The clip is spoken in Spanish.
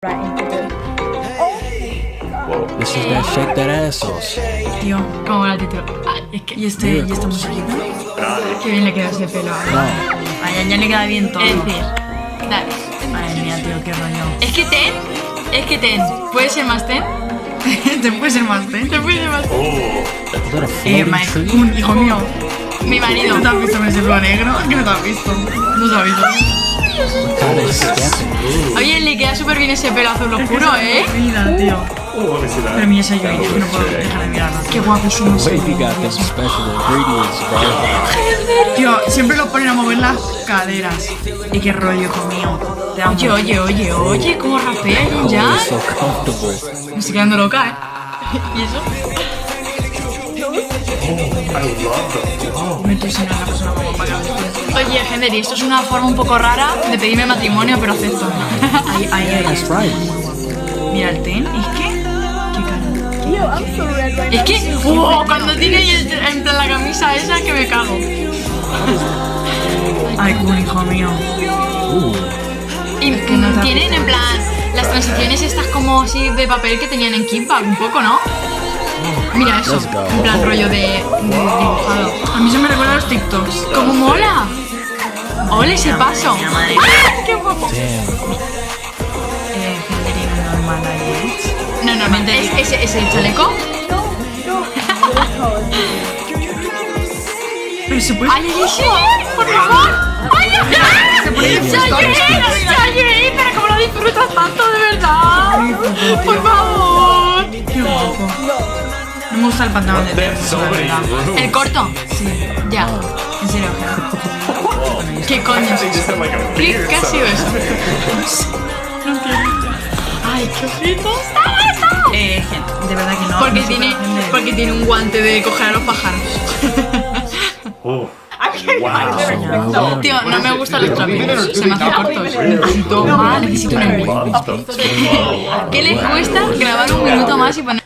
Right into the... This is that shake that ass sauce. Tío, como el título. Ay, es que... ¿Y esta musiquita? Qué bien le queda ese pelo. No. Ay, ya le queda bien todo. Es decir, dale. Madre mía, tío, qué rollo. Es que ten. ¿Puede ser más ten? ¿Te puede ser más ten? ¿Te puede ser más ten? Is that a floating Mike, tree? hijo mío. Mi marido. ¿No te has visto con ese pelo negro? Es que no te has visto. No se ha visto. Kind of stepping. Oye, le queda súper bien ese pelo azul oscuro, ¿eh? Mira, tío. Pero mira esa yo, que no puedo dejar de mirarla. Qué guapo son los Baby got them special ingredients, bro. Tío, siempre lo ponen a mover las caderas. Y qué rollo, hijo mío. Te amo. Oye, ¿cómo rapea Oh, ya? it's so comfortable. Me estoy quedando loca, ¿eh? ¿Y eso? Me estoy enseñando a la persona como para Oye, Henry, esto es una forma un poco rara de pedirme matrimonio, pero acepto. Ay. That's right. Mira el ten, es que... Qué cara. Yo, I'm so red right Es que, cuando tiene en plan la camisa esa que me cago. Ay, cool, hijo mío. Y que no te tienen en plan las transiciones estas como así de papel que tenían en Kickback, un poco, ¿no? Mira eso, Let's go. en plan rollo de dibujado. A mí se me recuerda a los TikToks. ¡Cómo mola! ¡Ole ese paso! Mira, madre. ¡Ah, qué guapo! Damn. Genderino normal ahí. No, normalmente ese chaleco. Pero se puede... ¡Ay, sí! ¡Por favor! ¡Ay, Se pone de ¡Chaye! ¡Pero cómo lo disfrutas tanto, de verdad! ¡Por favor! Qué guapo. No me gusta el pantalón de termo, la verdad. ¿El corto? Sí, Ya. en serio. ¿Qué coño? ¿Qué ha sido eso? No entiendo. ¡Ay, qué ojitos! De verdad que no. Porque no sé tiene, para dónde- porque tiene un guante de coger a los pájaros. Tío, no me gustan los trapitos. Se me hacen cortos. Necesito más, necesito un envío. ¿Qué les cuesta grabar un minuto más y poner...